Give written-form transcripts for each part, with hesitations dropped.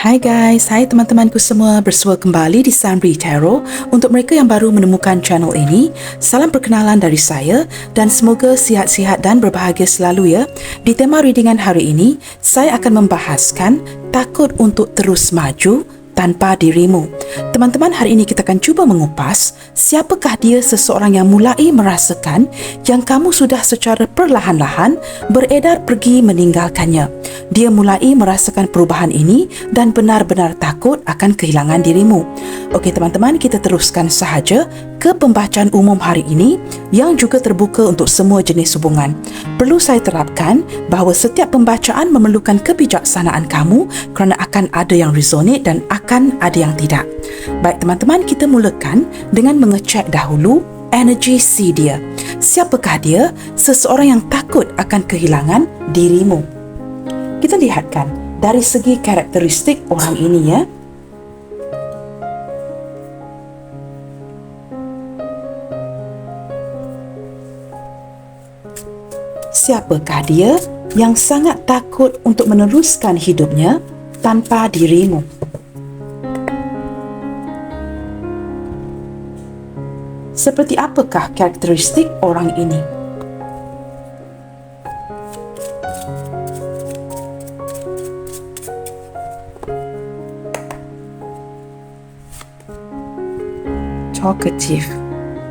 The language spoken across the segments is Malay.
Hai guys, hai teman-temanku semua, bersua kembali di Sunbri Tarot. Untuk mereka yang baru menemukan channel ini, salam perkenalan dari saya dan semoga sihat-sihat dan berbahagia selalu ya. Di tema readingan hari ini, saya akan membahaskan takut untuk terus maju tanpa dirimu. Teman-teman, hari ini kita akan cuba mengupas siapakah dia seseorang yang mulai merasakan yang kamu sudah secara perlahan-lahan beredar pergi meninggalkannya. Dia mulai merasakan perubahan ini dan benar-benar takut akan kehilangan dirimu. Okey teman-teman, kita teruskan sahaja ke pembacaan umum hari ini yang juga terbuka untuk semua jenis hubungan. Perlu saya terapkan bahawa setiap pembacaan memerlukan kebijaksanaan kamu kerana akan ada yang resonate dan akan ada yang tidak. Baik teman-teman, kita mulakan dengan mengecek dahulu energi si dia. Siapakah dia? Seseorang yang takut akan kehilangan dirimu. Kita lihatkan dari segi karakteristik orang ini ya. Siapakah dia yang sangat takut untuk meneruskan hidupnya tanpa dirimu? Seperti apakah karakteristik orang ini? Talkative.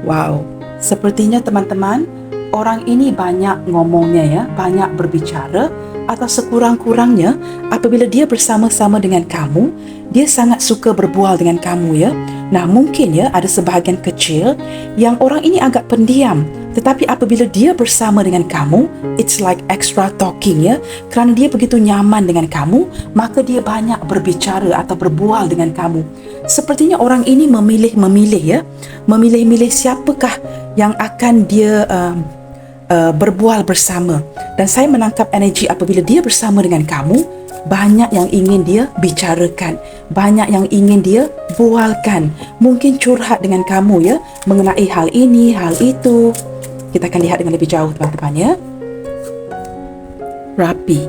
Wow, sepertinya teman-teman, orang ini banyak ngomongnya ya, banyak berbicara, atau sekurang-kurangnya apabila dia bersama-sama dengan kamu, dia sangat suka berbual dengan kamu ya. Nah, mungkin ya ada sebahagian kecil yang orang ini agak pendiam, tetapi apabila dia bersama dengan kamu, it's like extra talking ya. Kerana dia begitu nyaman dengan kamu, maka dia banyak berbicara atau berbual dengan kamu. Sepertinya orang ini memilih ya, memilih-milih siapakah yang akan dia berbual bersama. Dan saya menangkap energi apabila dia bersama dengan kamu, banyak yang ingin dia bicarakan, banyak yang ingin dia bualkan, mungkin curhat dengan kamu ya, mengenai hal ini, hal itu. Kita akan lihat dengan lebih jauh teman-teman ya. Rapi.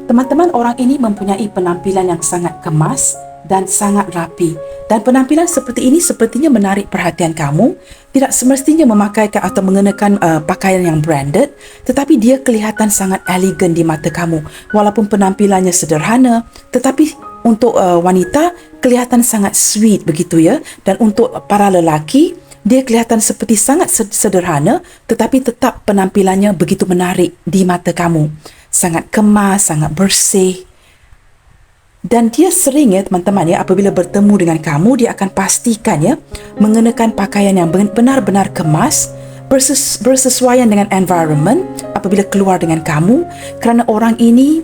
Teman-teman, orang ini mempunyai penampilan yang sangat kemas dan sangat rapi. Dan penampilan seperti ini sepertinya menarik perhatian kamu. Tidak semestinya memakaikan atau mengenakan pakaian yang branded, tetapi dia kelihatan sangat elegan di mata kamu. Walaupun penampilannya sederhana, tetapi untuk wanita kelihatan sangat sweet begitu ya. Dan untuk para lelaki, dia kelihatan seperti sangat sederhana, tetapi tetap penampilannya begitu menarik di mata kamu. Sangat kemas, sangat bersih. Dan dia sering ya teman-teman ya, apabila bertemu dengan kamu, dia akan pastikan ya mengenakan pakaian yang benar-benar kemas, bersesuaian dengan environment apabila keluar dengan kamu, kerana orang ini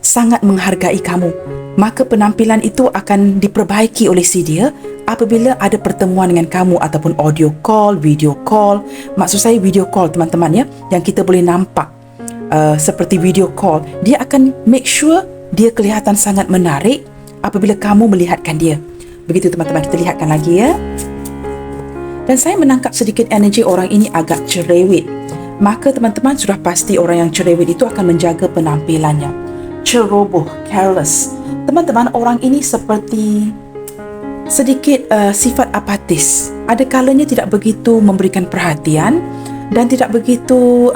sangat menghargai kamu. Maka penampilan itu akan diperbaiki oleh si dia apabila ada pertemuan dengan kamu ataupun audio call, video call. Maksud saya video call teman-teman ya, yang kita boleh nampak seperti video call. Dia akan make sure dia kelihatan sangat menarik apabila kamu melihatkan dia. Begitu teman-teman, kita lihatkan lagi ya. Dan saya menangkap sedikit energi orang ini agak cerewet. Maka teman-teman sudah pasti orang yang cerewet itu akan menjaga penampilannya. Ceroboh, careless. Teman-teman, orang ini seperti sedikit sifat apatis. Ada kalanya tidak begitu memberikan perhatian dan tidak begitu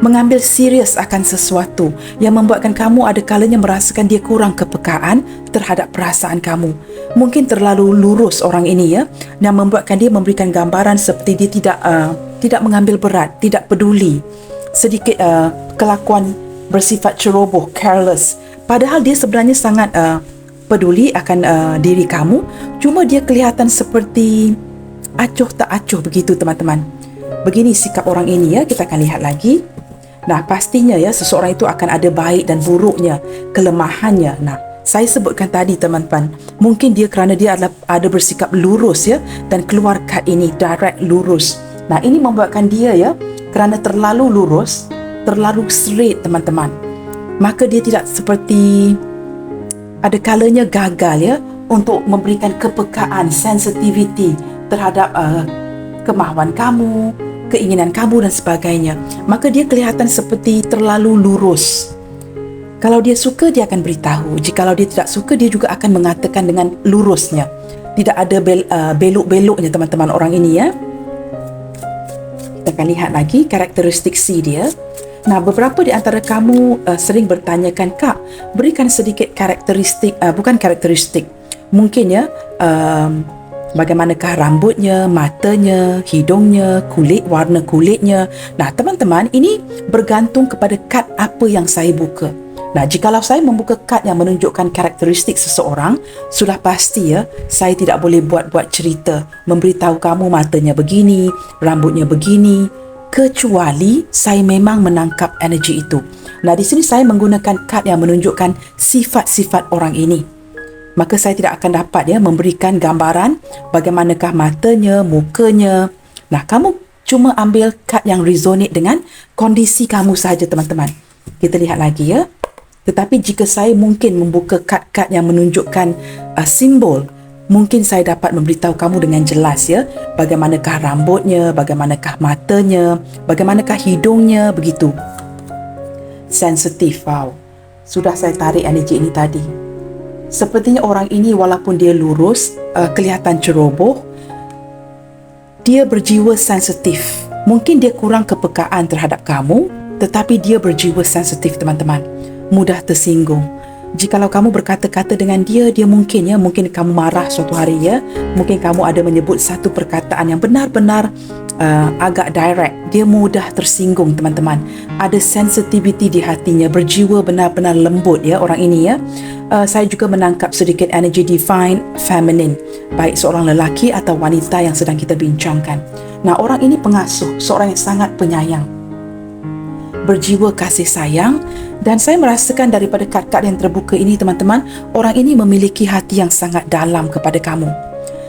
mengambil serius akan sesuatu yang membuatkan kamu ada kalanya merasakan dia kurang kepekaan terhadap perasaan kamu. Mungkin terlalu lurus orang ini ya, yang membuatkan dia memberikan gambaran seperti dia tidak mengambil berat, tidak peduli. Sedikit kelakuan bersifat ceroboh, careless. Padahal dia sebenarnya sangat peduli akan diri kamu, cuma dia kelihatan seperti acuh tak acuh begitu teman-teman. Begini sikap orang ini ya, kita akan lihat lagi. Nah, pastinya ya seseorang itu akan ada baik dan buruknya, kelemahannya. Nah, saya sebutkan tadi teman-teman, mungkin dia kerana dia ada bersikap lurus ya, dan keluar kad ini direct lurus. Nah, ini membuatkan dia ya, kerana terlalu lurus, terlalu straight teman-teman, maka dia tidak seperti ada kalanya gagal ya untuk memberikan kepekaan, sensitivity terhadap kemahuan kamu, keinginan kamu dan sebagainya. Maka dia kelihatan seperti terlalu lurus. Kalau dia suka, dia akan beritahu. Jikalau dia tidak suka, dia juga akan mengatakan dengan lurusnya. Tidak ada belok-beloknya teman-teman orang ini ya. Kita akan lihat lagi karakteristik C dia. Nah, beberapa di antara kamu sering bertanyakan, Kak, berikan sedikit karakteristik, bukan karakteristik, mungkin ya, bagaimanakah rambutnya, matanya, hidungnya, warna kulitnya. Nah, teman-teman, ini bergantung kepada kad apa yang saya buka. Nah, jikalau saya membuka kad yang menunjukkan karakteristik seseorang, sudah pasti ya, saya tidak boleh buat-buat cerita, memberitahu kamu matanya begini, rambutnya begini, kecuali saya memang menangkap energi itu. Nah, di sini saya menggunakan kad yang menunjukkan sifat-sifat orang ini. Maka saya tidak akan dapat ya memberikan gambaran bagaimanakah matanya, mukanya. Nah, kamu cuma ambil kad yang resonate dengan kondisi kamu sahaja teman-teman. Kita lihat lagi ya. Tetapi jika saya mungkin membuka kad-kad yang menunjukkan simbol, mungkin saya dapat memberitahu kamu dengan jelas ya, bagaimanakah rambutnya, bagaimanakah matanya, bagaimanakah hidungnya, begitu. Sensitif, wow. Sudah saya tarik energi ini tadi. Sepertinya orang ini walaupun dia lurus, kelihatan ceroboh, dia berjiwa sensitif. Mungkin dia kurang kepekaan terhadap kamu, tetapi dia berjiwa sensitif teman-teman. Mudah tersinggung. Jikalau kamu berkata-kata dengan dia mungkin kamu marah suatu hari ya. Mungkin kamu ada menyebut satu perkataan yang benar-benar agak direct. Dia mudah tersinggung teman-teman. Ada sensitivity di hatinya, berjiwa benar-benar lembut ya orang ini ya. Saya juga menangkap sedikit energi divine feminine, baik seorang lelaki atau wanita yang sedang kita bincangkan. Nah, orang ini pengasuh, seorang yang sangat penyayang, berjiwa kasih sayang. Dan saya merasakan daripada kad-kad yang terbuka ini teman-teman, orang ini memiliki hati yang sangat dalam kepada kamu.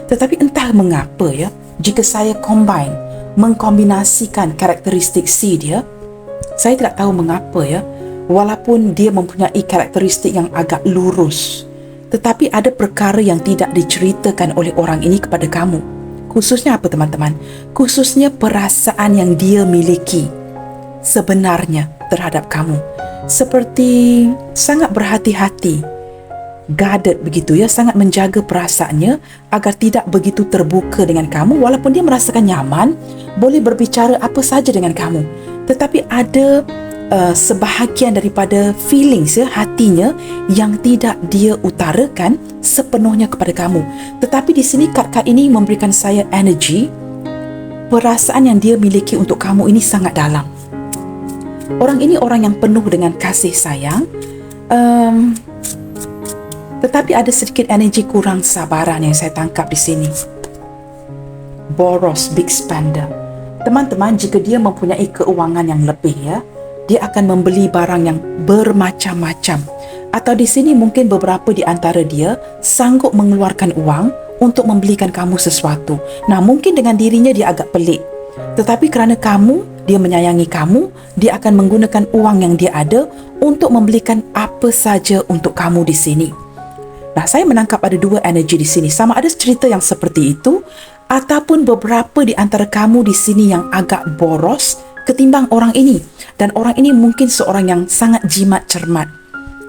Tetapi entah mengapa ya, jika saya mengkombinasikan karakteristik C dia, saya tidak tahu mengapa ya, walaupun dia mempunyai karakteristik yang agak lurus, tetapi ada perkara yang tidak diceritakan oleh orang ini kepada kamu. Khususnya apa teman-teman? Khususnya perasaan yang dia miliki sebenarnya terhadap kamu. Seperti sangat berhati-hati, guarded begitu ya, sangat menjaga perasaannya agar tidak begitu terbuka dengan kamu. Walaupun dia merasakan nyaman, boleh berbicara apa saja dengan kamu, tetapi ada sebahagian daripada feelings ya, hatinya yang tidak dia utarakan sepenuhnya kepada kamu. Tetapi di sini kad-kad ini memberikan saya energi, perasaan yang dia miliki untuk kamu ini sangat dalam. Orang ini orang yang penuh dengan kasih sayang, tetapi ada sedikit energi kurang sabaran yang saya tangkap di sini. Boros, big spender. Teman-teman, jika dia mempunyai keuangan yang lebih ya, dia akan membeli barang yang bermacam-macam. Atau di sini mungkin beberapa di antara dia sanggup mengeluarkan uang untuk membelikan kamu sesuatu. Nah, mungkin dengan dirinya dia agak pelik, tetapi kerana dia menyayangi kamu, dia akan menggunakan uang yang dia ada untuk membelikan apa saja untuk kamu di sini. Nah, saya menangkap ada dua energi di sini. Sama ada cerita yang seperti itu, ataupun beberapa di antara kamu di sini yang agak boros ketimbang orang ini. Dan orang ini mungkin seorang yang sangat jimat cermat,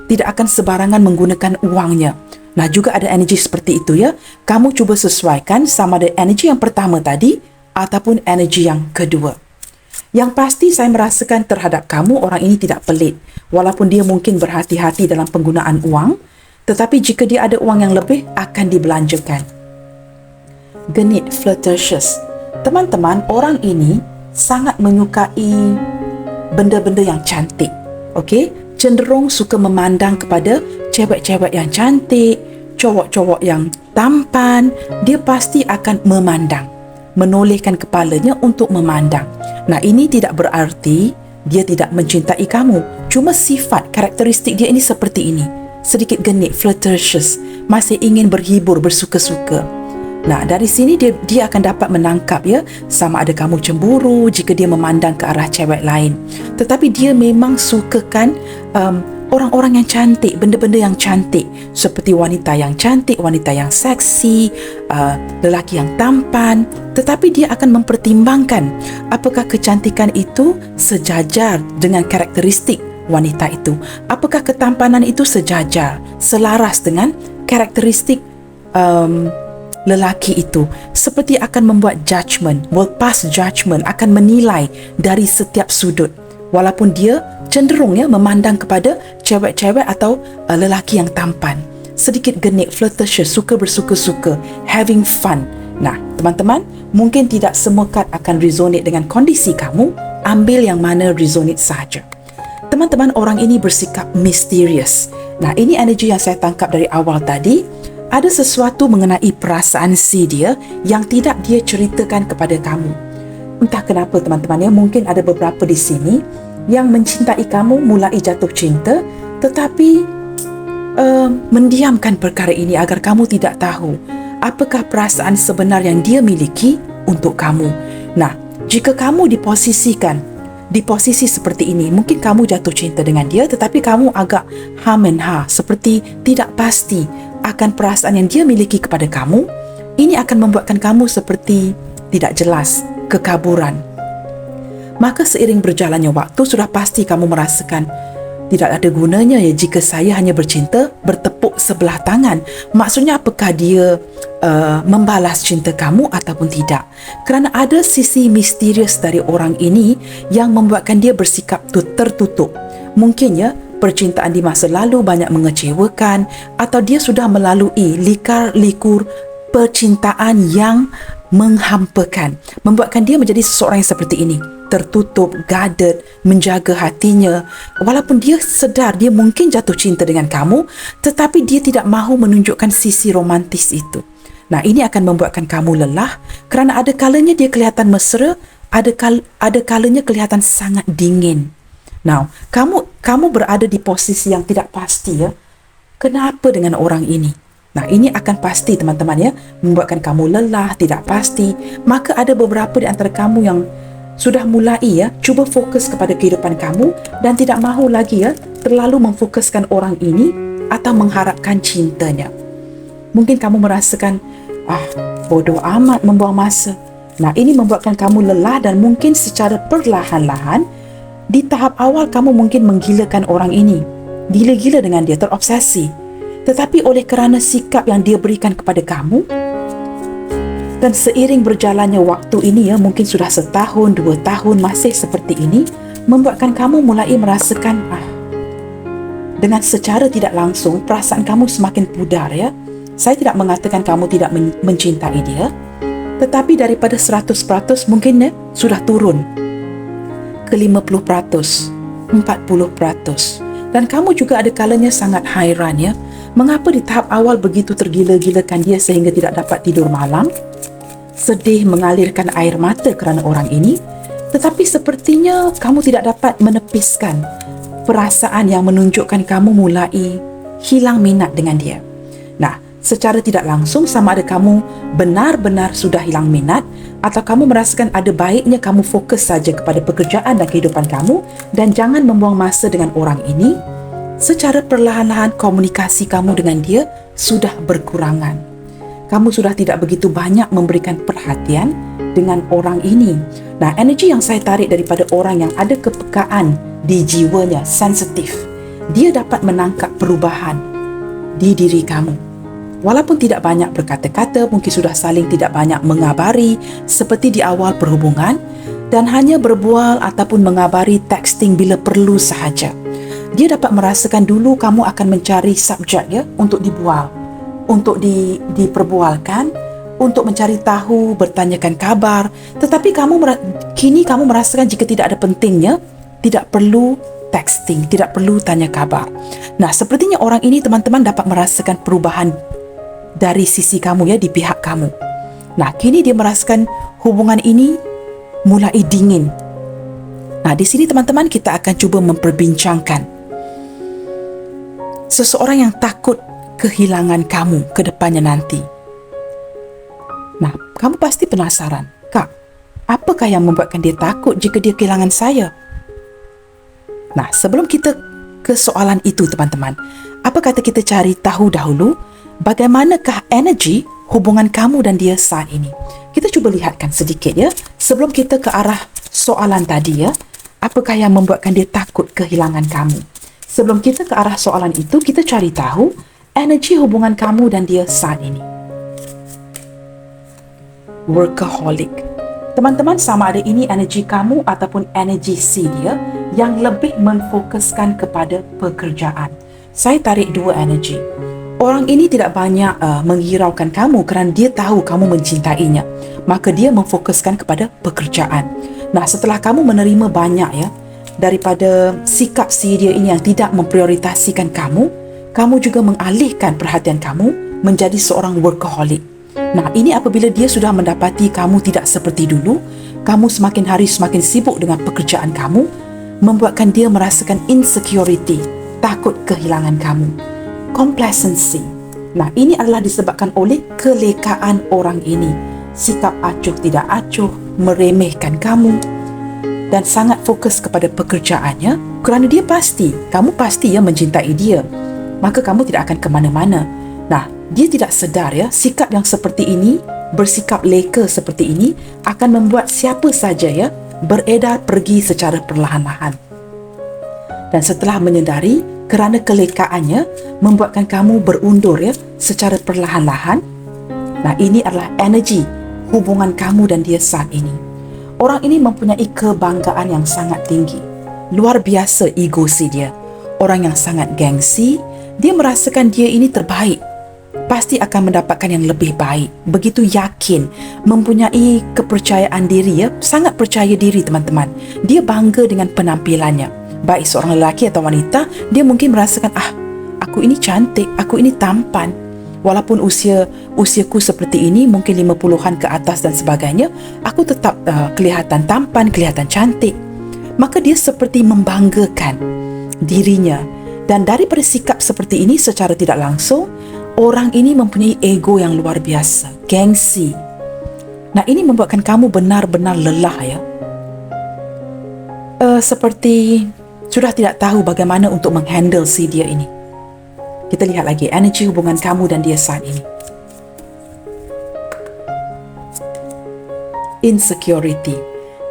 tidak akan sebarangan menggunakan uangnya. Nah, juga ada energi seperti itu ya. Kamu cuba sesuaikan sama ada energi yang pertama tadi ataupun energi yang kedua. Yang pasti saya merasakan terhadap kamu, orang ini tidak pelit. Walaupun dia mungkin berhati-hati dalam penggunaan uang, tetapi jika dia ada uang yang lebih, akan dibelanjakan. Genit, flirtatious. Teman-teman, orang ini sangat menyukai benda-benda yang cantik. Okey? Cenderung suka memandang kepada cewek-cewek yang cantik, cowok-cowok yang tampan. Dia pasti akan memandang, menolehkan kepalanya untuk memandang. Nah, ini tidak berarti dia tidak mencintai kamu. Cuma sifat, karakteristik dia ini seperti ini. Sedikit genit, flirtatious, masih ingin berhibur, bersuka-suka. Nah, dari sini dia akan dapat menangkap ya, sama ada kamu cemburu jika dia memandang ke arah cewek lain. Tetapi dia memang sukakan orang-orang yang cantik, benda-benda yang cantik, seperti wanita yang cantik, wanita yang seksi, lelaki yang tampan. Tetapi dia akan mempertimbangkan apakah kecantikan itu sejajar dengan karakteristik wanita itu? Apakah ketampanan itu sejajar, selaras dengan karakteristik lelaki itu? Seperti akan membuat judgement, will pass judgement, akan menilai dari setiap sudut, walaupun dia cenderung memandang kepada cewek-cewek atau lelaki yang tampan, sedikit genik, flirtatious, suka bersuka-suka, having fun. Nah, teman-teman, mungkin tidak semua kad akan resonate dengan kondisi kamu. Ambil yang mana resonate sahaja. Teman-teman, orang ini bersikap misterius. Nah, ini energi yang saya tangkap dari awal tadi. Ada sesuatu mengenai perasaan si dia yang tidak dia ceritakan kepada kamu. Entah kenapa teman-teman, mungkin ada beberapa di sini yang mencintai kamu, mulai jatuh cinta, tetapi mendiamkan perkara ini agar kamu tidak tahu apakah perasaan sebenar yang dia miliki untuk kamu. Nah, jika kamu di posisi seperti ini, mungkin kamu jatuh cinta dengan dia, tetapi kamu agak ham and ha, seperti tidak pasti akan perasaan yang dia miliki kepada kamu. Ini akan membuatkan kamu seperti tidak jelas, kekaburan. Maka seiring berjalannya waktu, sudah pasti kamu merasakan tidak ada gunanya jika saya hanya bercinta bertepuk sebelah tangan. Maksudnya apakah dia membalas cinta kamu ataupun tidak? Kerana ada sisi misterius dari orang ini yang membuatkan dia bersikap tertutup. Mungkin percintaan di masa lalu banyak mengecewakan, atau dia sudah melalui likar-likur percintaan yang menghampakan, membuatkan dia menjadi seseorang yang seperti ini, tertutup, guarded, menjaga hatinya. Walaupun dia sedar dia mungkin jatuh cinta dengan kamu, tetapi dia tidak mahu menunjukkan sisi romantis itu. Nah, ini akan membuatkan kamu lelah, kerana ada kalanya dia kelihatan mesra, ada kalanya kelihatan sangat dingin. Now, kamu berada di posisi yang tidak pasti Kenapa dengan orang ini? Nah, ini akan pasti teman-teman membuatkan kamu lelah, tidak pasti. Maka ada beberapa di antara kamu yang sudah mulai cuba fokus kepada kehidupan kamu dan tidak mahu lagi terlalu memfokuskan orang ini atau mengharapkan cintanya. Mungkin kamu merasakan bodoh amat membuang masa. Nah, ini membuatkan kamu lelah dan mungkin secara perlahan-lahan di tahap awal kamu mungkin menggilakan orang ini, gila-gila dengan dia, terobsesi. Tetapi oleh kerana sikap yang dia berikan kepada kamu, dan seiring berjalannya waktu ini mungkin sudah 1 tahun, 2 tahun masih seperti ini, membuatkan kamu mulai merasakan dengan secara tidak langsung perasaan kamu semakin pudar. Saya tidak mengatakan kamu tidak mencintai dia, tetapi daripada 100% mungkin sudah turun ke 50%, 40%. Dan kamu juga ada kalanya sangat hairan mengapa di tahap awal begitu tergila-gilakan dia sehingga tidak dapat tidur malam, sedih, mengalirkan air mata kerana orang ini, tetapi sepertinya kamu tidak dapat menepiskan perasaan yang menunjukkan kamu mulai hilang minat dengan dia. Nah, secara tidak langsung, sama ada kamu benar-benar sudah hilang minat atau kamu merasakan ada baiknya kamu fokus saja kepada pekerjaan dan kehidupan kamu dan jangan membuang masa dengan orang ini. Secara perlahan-lahan komunikasi kamu dengan dia sudah berkurangan. Kamu sudah tidak begitu banyak memberikan perhatian dengan orang ini. Nah, energi yang saya tarik daripada orang yang ada kepekaan di jiwanya, sensitif, dia dapat menangkap perubahan di diri kamu. Walaupun tidak banyak berkata-kata, mungkin sudah saling tidak banyak mengabari seperti di awal perhubungan, dan hanya berbual ataupun mengabari texting bila perlu sahaja. Dia dapat merasakan dulu kamu akan mencari subjek untuk dibual, untuk diperbualkan, untuk mencari tahu, bertanyakan kabar. Tetapi kini kamu merasakan jika tidak ada pentingnya, tidak perlu texting, tidak perlu tanya kabar. Nah, sepertinya orang ini teman-teman dapat merasakan perubahan dari sisi kamu di pihak kamu. Nah, kini dia merasakan hubungan ini mulai dingin. Nah, di sini teman-teman kita akan cuba memperbincangkan seseorang yang takut kehilangan kamu ke depannya nanti. Nah, kamu pasti penasaran, Kak, apakah yang membuatkan dia takut jika dia kehilangan saya? Nah, sebelum kita ke soalan itu teman-teman, apa kata kita cari tahu dahulu bagaimanakah energi hubungan kamu dan dia saat ini? Kita cuba lihatkan sedikit sebelum kita ke arah soalan tadi apa Apakah yang membuatkan dia takut kehilangan kamu? Sebelum kita ke arah soalan itu, kita cari tahu energi hubungan kamu dan dia saat ini. Workaholic. Teman-teman, sama ada ini energi kamu ataupun energi si dia yang lebih memfokuskan kepada pekerjaan. Saya tarik dua energi. Orang ini tidak banyak menghiraukan kamu kerana dia tahu kamu mencintainya. Maka dia memfokuskan kepada pekerjaan. Nah, setelah kamu menerima banyak daripada sikap si dia ini yang tidak memprioritasikan kamu, kamu juga mengalihkan perhatian kamu menjadi seorang workaholic. Nah, ini apabila dia sudah mendapati kamu tidak seperti dulu, kamu semakin hari semakin sibuk dengan pekerjaan kamu, membuatkan dia merasakan insecurity, takut kehilangan kamu. Complacency. Nah, ini adalah disebabkan oleh kelekaan orang ini. Sikap acuh tidak acuh, meremehkan kamu dan sangat fokus kepada pekerjaannya kerana dia pasti, kamu pasti mencintai dia. Maka kamu tidak akan ke mana-mana. Nah, dia tidak sedar sikap yang seperti ini, bersikap leka seperti ini akan membuat siapa saja beredar pergi secara perlahan-lahan. Dan setelah menyedari kerana kelekaannya membuatkan kamu berundur secara perlahan-lahan. Nah, ini adalah energi hubungan kamu dan dia saat ini. Orang ini mempunyai kebanggaan yang sangat tinggi. Luar biasa ego si dia. Orang yang sangat gengsi, dia merasakan dia ini terbaik. Pasti akan mendapatkan yang lebih baik. Begitu yakin, mempunyai kepercayaan diri sangat percaya diri teman-teman. Dia bangga dengan penampilannya. Baik seorang lelaki atau wanita, dia mungkin merasakan aku ini cantik, aku ini tampan. Walaupun usiaku seperti ini, mungkin 50-an ke atas dan sebagainya, aku tetap kelihatan tampan, kelihatan cantik. Maka dia seperti membanggakan dirinya. Dan daripada sikap seperti ini secara tidak langsung, orang ini mempunyai ego yang luar biasa, gengsi. Nah, ini membuatkan kamu benar-benar lelah seperti sudah tidak tahu bagaimana untuk menghandle si dia ini. Kita lihat lagi energi hubungan kamu dan dia saat ini. Insecurity.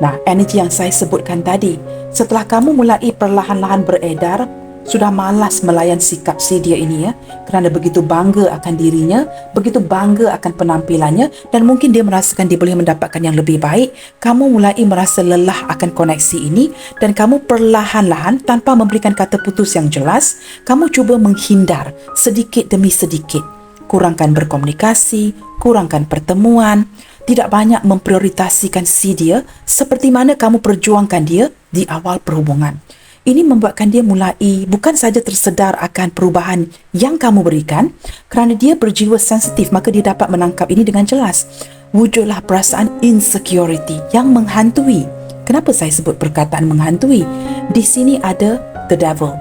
Nah, energi yang saya sebutkan tadi, setelah kamu mulai perlahan-lahan beredar, sudah malas melayan sikap si dia ini kerana begitu bangga akan dirinya, begitu bangga akan penampilannya, dan mungkin dia merasakan dia boleh mendapatkan yang lebih baik. Kamu mulai merasa lelah akan koneksi ini dan kamu perlahan-lahan tanpa memberikan kata putus yang jelas, kamu cuba menghindar sedikit demi sedikit. Kurangkan berkomunikasi, kurangkan pertemuan, tidak banyak memprioritasikan si dia seperti mana kamu perjuangkan dia di awal perhubungan. Ini membuatkan dia mulai bukan saja tersedar akan perubahan yang kamu berikan, kerana dia berjiwa sensitif, maka dia dapat menangkap ini dengan jelas. Wujudlah perasaan insecurity yang menghantui. Kenapa saya sebut perkataan menghantui? Di sini ada the devil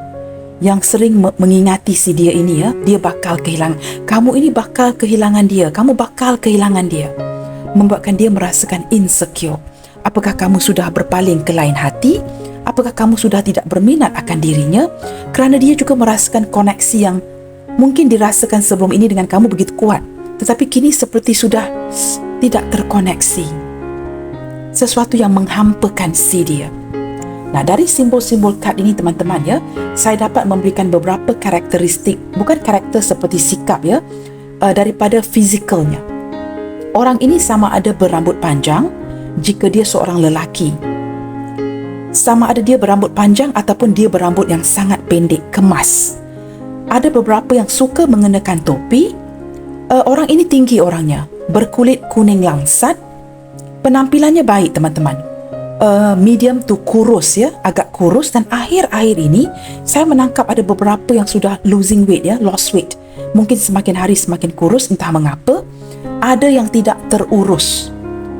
yang sering mengingati si dia ini dia bakal kehilangan. Kamu ini bakal kehilangan dia. Kamu bakal kehilangan dia. Membuatkan dia merasakan insecure. Apakah kamu sudah berpaling ke lain hati? Apakah kamu sudah tidak berminat akan dirinya? Kerana dia juga merasakan koneksi yang mungkin dirasakan sebelum ini dengan kamu begitu kuat, tetapi kini seperti sudah tidak terkoneksi. Sesuatu yang menghampakan si dia. Nah, dari simbol-simbol kad ini teman-teman saya dapat memberikan beberapa karakteristik, bukan karakter seperti sikap daripada fizikalnya. Orang ini sama ada berambut panjang jika dia seorang lelaki. Sama ada dia berambut panjang ataupun dia berambut yang sangat pendek, kemas. Ada beberapa yang suka mengenakan topi. Orang ini tinggi orangnya, berkulit kuning langsat. Penampilannya baik teman-teman. Medium to kurus agak kurus, dan akhir-akhir ini saya menangkap ada beberapa yang sudah losing weight lost weight. Mungkin semakin hari semakin kurus, entah mengapa. Ada yang tidak terurus.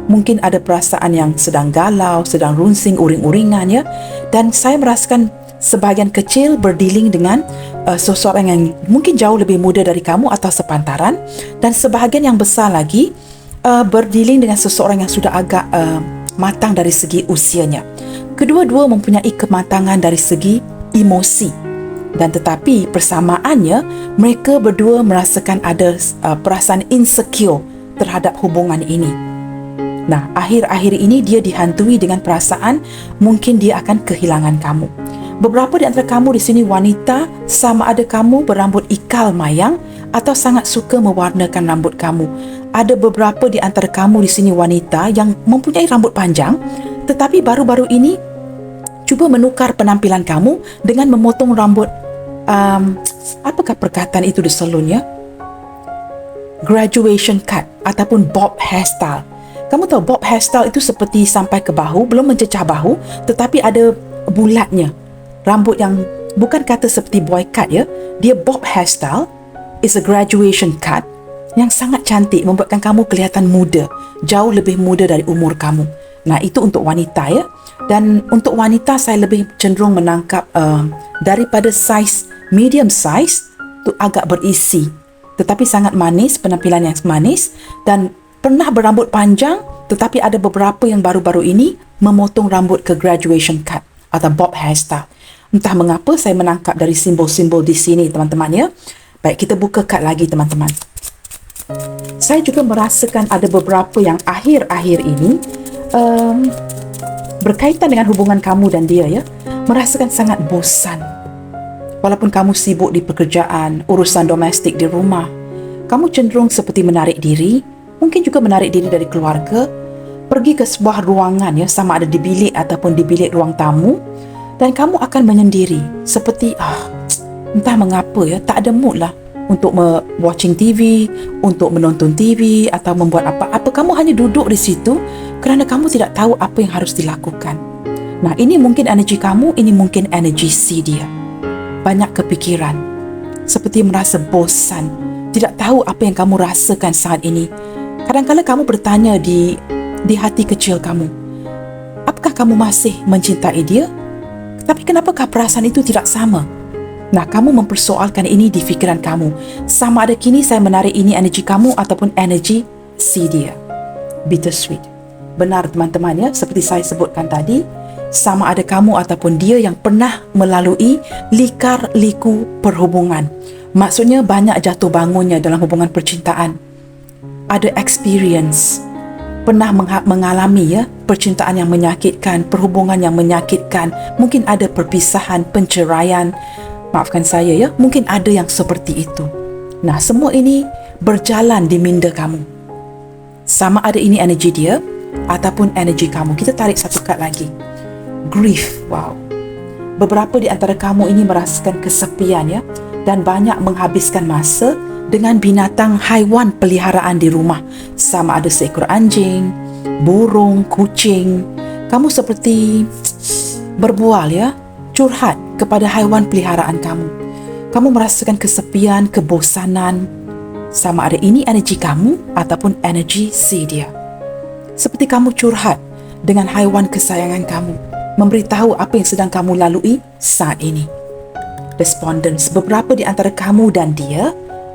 Mungkin ada perasaan yang sedang galau, sedang runsing, uring-uringan dan saya merasakan sebahagian kecil berdealing dengan seseorang yang mungkin jauh lebih muda dari kamu atau sepantaran, dan sebahagian yang besar lagi berdealing dengan seseorang yang sudah agak matang dari segi usianya. Kedua-dua mempunyai kematangan dari segi emosi, dan tetapi persamaannya mereka berdua merasakan ada perasaan insecure terhadap hubungan ini. Nah, akhir-akhir ini dia dihantui dengan perasaan mungkin dia akan kehilangan kamu. Beberapa di antara kamu di sini wanita, sama ada kamu berambut ikal mayang atau sangat suka mewarnakan rambut kamu. Ada beberapa di antara kamu di sini wanita yang mempunyai rambut panjang, tetapi baru-baru ini cuba menukar penampilan kamu dengan memotong rambut, apakah perkataan itu di salon ya? Graduation cut ataupun bob hairstyle. Kamu tahu bob hairstyle itu seperti sampai ke bahu, belum mencecah bahu, tetapi ada bulatnya. Rambut yang bukan kata seperti boy cut ya. Dia bob hairstyle is a graduation cut yang sangat cantik, membuatkan kamu kelihatan muda, jauh lebih muda dari umur kamu. Nah, itu untuk wanita ya. Dan untuk wanita saya lebih cenderung menangkap daripada size medium size tu agak berisi, tetapi sangat manis, penampilan yang manis, dan pernah berambut panjang, tetapi ada beberapa yang baru-baru ini memotong rambut ke graduation cut atau bob hairstyle. Entah mengapa saya menangkap dari simbol-simbol di sini, teman-teman ya. Baik, kita buka kad lagi, teman-teman. Saya juga merasakan ada beberapa yang akhir-akhir ini berkaitan dengan hubungan kamu dan dia ya, merasakan sangat bosan. Walaupun kamu sibuk di pekerjaan, urusan domestik di rumah, kamu cenderung seperti menarik diri, mungkin juga menarik diri dari keluarga, pergi ke sebuah ruangan ya, sama ada di bilik ataupun di bilik ruang tamu, dan kamu akan menyendiri seperti entah mengapa ya, tak ada mood lah untuk watching TV, untuk menonton TV atau membuat apa-apa. Kamu hanya duduk di situ kerana kamu tidak tahu apa yang harus dilakukan. Nah, ini mungkin energi kamu, ini mungkin energi si dia. Banyak kepikiran, seperti merasa bosan, tidak tahu apa yang kamu rasakan saat ini. Kadang-kadang kamu bertanya di hati kecil kamu, apakah kamu masih mencintai dia? Tapi kenapakah perasaan itu tidak sama? Nah, kamu mempersoalkan ini di fikiran kamu. Sama ada kini saya menarik ini energi kamu ataupun energi si dia. Bittersweet. Benar teman-teman ya, seperti saya sebutkan tadi, sama ada kamu ataupun dia yang pernah melalui likar-liku perhubungan. Maksudnya banyak jatuh bangunnya dalam hubungan percintaan. Ada experience, pernah mengalami ya, percintaan yang menyakitkan, perhubungan yang menyakitkan. Mungkin ada perpisahan, penceraian. Maafkan saya ya, mungkin ada yang seperti itu. Nah, semua ini berjalan di minda kamu. Sama ada ini energi dia ataupun energi kamu. Kita tarik satu kad lagi. Grief, wow. Beberapa di antara kamu ini merasakan kesepian ya, dan banyak menghabiskan masa dengan binatang haiwan peliharaan di rumah. Sama ada seekor anjing, burung, kucing. Kamu seperti berbual ya, curhat kepada haiwan peliharaan kamu. Kamu merasakan kesepian, kebosanan. Sama ada ini energi kamu ataupun energi si dia. Seperti kamu curhat dengan haiwan kesayangan kamu, memberitahu apa yang sedang kamu lalui saat ini. Respondents, beberapa di antara kamu dan dia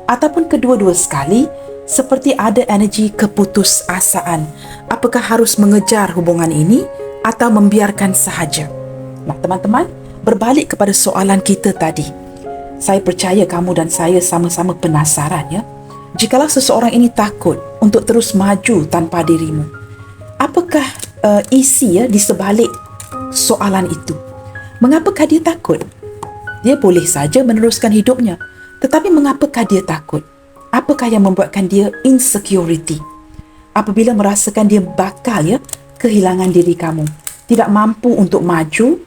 ataupun kedua-dua sekali seperti ada energi keputusasaan. Apakah harus mengejar hubungan ini atau membiarkan sahaja? Nah, teman-teman, berbalik kepada soalan kita tadi. Saya percaya kamu dan saya sama-sama penasaran ya. Jikalau seseorang ini takut untuk terus maju tanpa dirimu, apakah isi ya di sebalik soalan itu? Mengapakah dia takut? Dia boleh saja meneruskan hidupnya, tetapi mengapakah dia takut? Apakah yang membuatkan dia insecurity? Apabila merasakan dia bakal ya kehilangan diri kamu, tidak mampu untuk maju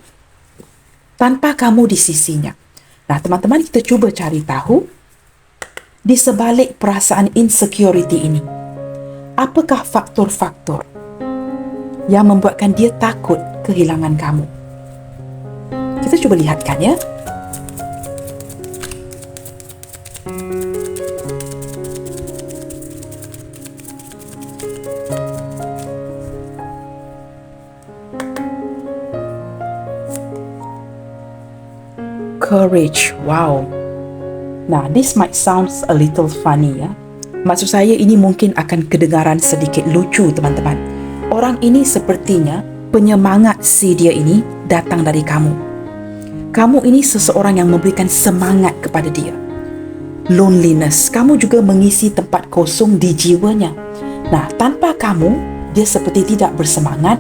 tanpa kamu di sisinya. Nah, teman-teman, kita cuba cari tahu di sebalik perasaan insecurity ini. Apakah faktor-faktor yang membuatkan dia takut kehilangan kamu? Kita cuba lihatkan ya. Courage, wow. Nah, this might sounds a little funny ya. Maksud saya ini mungkin akan kedengaran sedikit lucu, teman-teman. Orang ini sepertinya penyemangat si dia ini datang dari kamu. Kamu ini seseorang yang memberikan semangat kepada dia. Loneliness, kamu juga mengisi tempat kosong di jiwanya. Nah, tanpa kamu, dia seperti tidak bersemangat,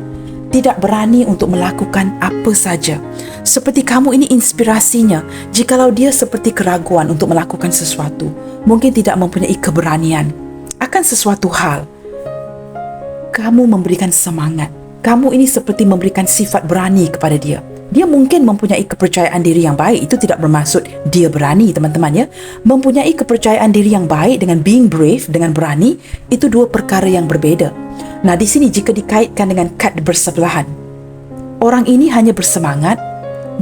tidak berani untuk melakukan apa saja. Seperti kamu ini inspirasinya. Jikalau dia seperti keraguan untuk melakukan sesuatu, mungkin tidak mempunyai keberanian akan sesuatu hal, kamu memberikan semangat. Kamu ini seperti memberikan sifat berani kepada dia. Dia mungkin mempunyai kepercayaan diri yang baik. Itu tidak bermaksud dia berani, teman-teman ya. Mempunyai kepercayaan diri yang baik dengan being brave, dengan berani, itu dua perkara yang berbeza. Nah, di sini jika dikaitkan dengan kad bersebelahan, orang ini hanya bersemangat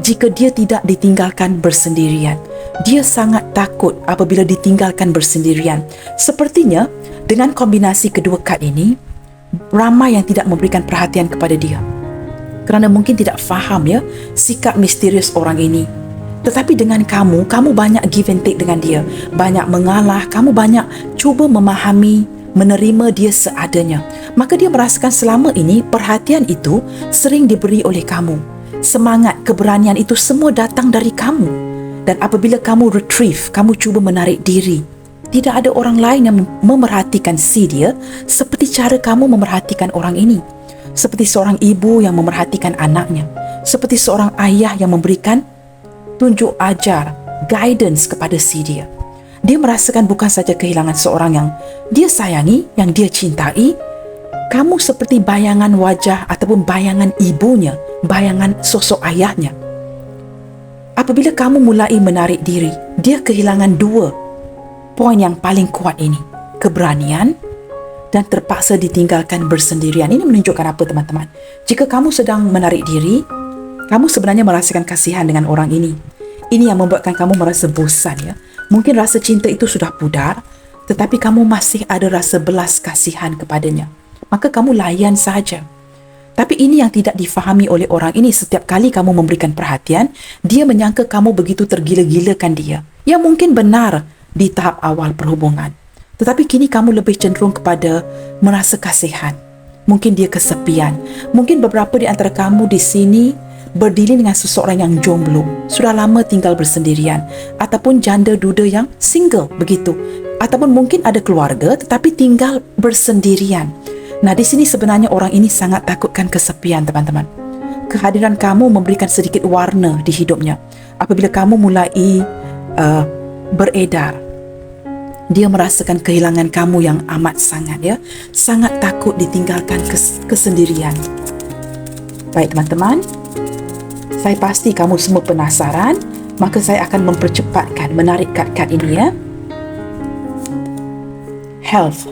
jika dia tidak ditinggalkan bersendirian. Dia sangat takut apabila ditinggalkan bersendirian. Sepertinya dengan kombinasi kedua kad ini, ramai yang tidak memberikan perhatian kepada dia kerana mungkin tidak faham ya sikap misterius orang ini. Tetapi dengan kamu banyak give and take dengan dia, banyak mengalah, kamu banyak cuba memahami, menerima dia seadanya. Maka dia merasakan selama ini perhatian itu sering diberi oleh kamu. Semangat, keberanian itu semua datang dari kamu. Dan apabila kamu retrieve, kamu cuba menarik diri, tidak ada orang lain yang memerhatikan dia seperti cara kamu memerhatikan orang ini. Seperti seorang ibu yang memerhatikan anaknya. Seperti seorang ayah yang memberikan tunjuk ajar, guidance kepada dia. Dia merasakan bukan saja kehilangan seorang yang dia sayangi, yang dia cintai. Kamu seperti bayangan wajah ataupun bayangan ibunya, bayangan sosok ayahnya. Apabila kamu mulai menarik diri, dia kehilangan dua poin yang paling kuat ini, keberanian dan terpaksa ditinggalkan bersendirian. Ini menunjukkan apa, teman-teman? Jika kamu sedang menarik diri, kamu sebenarnya merasakan kasihan dengan orang ini. Ini yang membuatkan kamu merasa bosan ya. Mungkin rasa cinta itu sudah pudar, tetapi kamu masih ada rasa belas kasihan kepadanya. Maka kamu layan saja. Tapi ini yang tidak difahami oleh orang ini. Setiap kali kamu memberikan perhatian, dia menyangka kamu begitu tergila-gilakan dia. Ya mungkin benar di tahap awal perhubungan. Tetapi kini kamu lebih cenderung kepada merasa kasihan. Mungkin dia kesepian. Mungkin beberapa di antara kamu di sini berdiri dengan seseorang yang jomblo, sudah lama tinggal bersendirian, ataupun janda duda yang single begitu. Ataupun mungkin ada keluarga tetapi tinggal bersendirian. Nah, di sini sebenarnya orang ini sangat takutkan kesepian, teman-teman. Kehadiran kamu memberikan sedikit warna di hidupnya. Apabila kamu mulai beredar, dia merasakan kehilangan kamu yang amat sangat ya. Sangat takut ditinggalkan kesendirian. Baik teman-teman, saya pasti kamu semua penasaran, maka saya akan mempercepatkan menarik kad-kad ini ya. Health,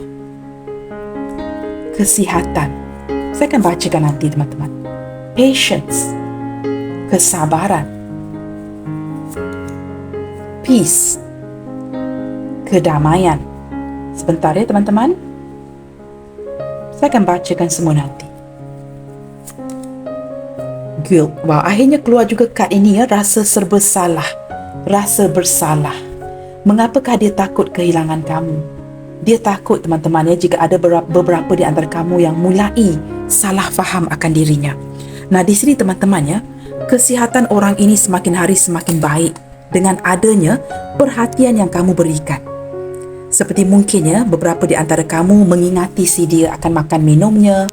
kesihatan. Saya akan bacakan nanti teman-teman. Patience, kesabaran. Peace, kedamaian. Sebentar ya teman-teman. Saya akan bacakan semua nanti. Guilt. Wah, akhirnya keluar juga kad ini ya. Rasa serba salah. Rasa bersalah. Mengapakah dia takut kehilangan kamu? Dia takut teman-teman ya, jika ada beberapa di antara kamu yang mulai salah faham akan dirinya. Nah, di sini teman-teman ya, kesihatan orang ini semakin hari semakin baik dengan adanya perhatian yang kamu berikan. Seperti mungkin ya, beberapa di antara kamu mengingati dia akan makan minumnya,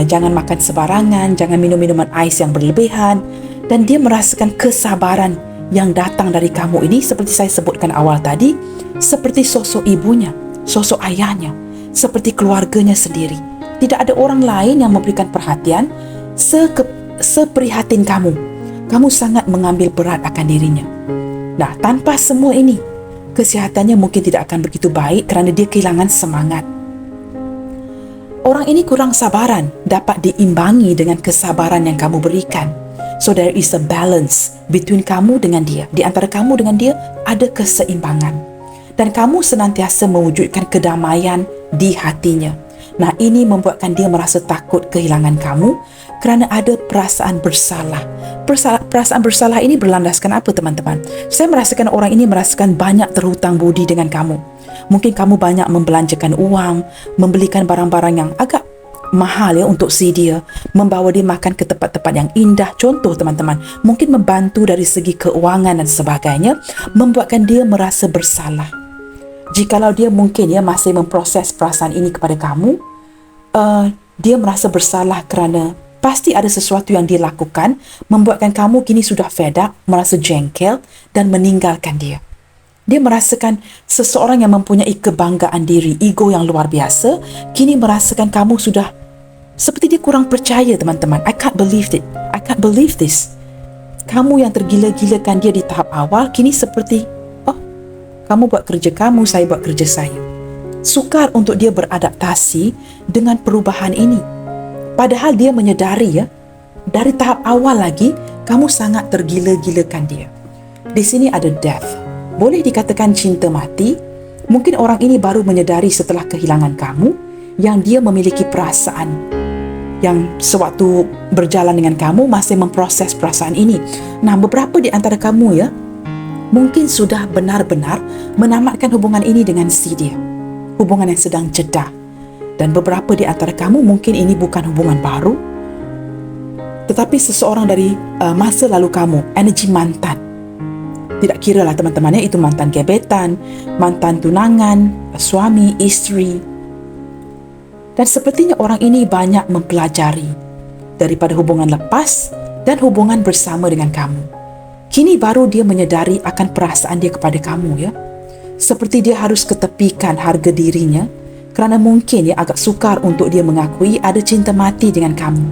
jangan makan sebarangan, jangan minum minuman ais yang berlebihan, dan dia merasakan kesabaran yang datang dari kamu ini seperti saya sebutkan awal tadi, seperti sosok ibunya, sosok ayahnya, seperti keluarganya sendiri. Tidak ada orang lain yang memberikan perhatian seprihatin kamu. Kamu sangat mengambil berat akan dirinya. Nah, tanpa semua ini, kesihatannya mungkin tidak akan begitu baik kerana dia kehilangan semangat. Orang ini kurang sabaran, dapat diimbangi dengan kesabaran yang kamu berikan. So there is a balance between kamu dengan dia. Di antara kamu dengan dia ada keseimbangan. Dan kamu senantiasa mewujudkan kedamaian di hatinya. Nah, ini membuatkan dia merasa takut kehilangan kamu kerana ada perasaan bersalah. Perasaan bersalah ini berlandaskan apa teman-teman? Saya merasakan orang ini merasakan banyak terhutang budi dengan kamu. Mungkin kamu banyak membelanjakan uang, membelikan barang-barang yang agak mahal ya untuk dia, membawa dia makan ke tempat-tempat yang indah. Contoh teman-teman, mungkin membantu dari segi keuangan dan sebagainya, membuatkan dia merasa bersalah. Jikalau dia mungkin ya masih memproses perasaan ini kepada kamu, Dia merasa bersalah kerana pasti ada sesuatu yang dia lakukan membuatkan kamu kini sudah fed up, merasa jengkel dan meninggalkan dia. Dia merasakan seseorang yang mempunyai kebanggaan diri, ego yang luar biasa, kini merasakan kamu sudah seperti dia kurang percaya, teman-teman. I can't believe it. I can't believe this. Kamu yang tergila-gilakan dia di tahap awal, kini seperti, oh, kamu buat kerja kamu, saya buat kerja saya. Sukar untuk dia beradaptasi dengan perubahan ini. Padahal dia menyedari dari tahap awal lagi, kamu sangat tergila-gilakan dia. Di sini ada death. Boleh dikatakan cinta mati. Mungkin orang ini baru menyedari setelah kehilangan kamu yang dia memiliki perasaan yang sewaktu berjalan dengan kamu masih memproses perasaan ini. Nah, beberapa di antara kamu mungkin sudah benar-benar menamatkan hubungan ini dengan si dia. Hubungan yang sedang jeda. Dan beberapa di antara kamu mungkin ini bukan hubungan baru, tetapi seseorang dari masa lalu kamu, energi mantan. Tidak kira lah teman-teman, itu mantan gebetan, mantan tunangan, suami, isteri. Dan sepertinya orang ini banyak mempelajari daripada hubungan lepas dan hubungan bersama dengan kamu. Kini baru dia menyedari akan perasaan dia kepada kamu Seperti dia harus ketepikan harga dirinya kerana mungkin agak sukar untuk dia mengakui ada cinta mati dengan kamu.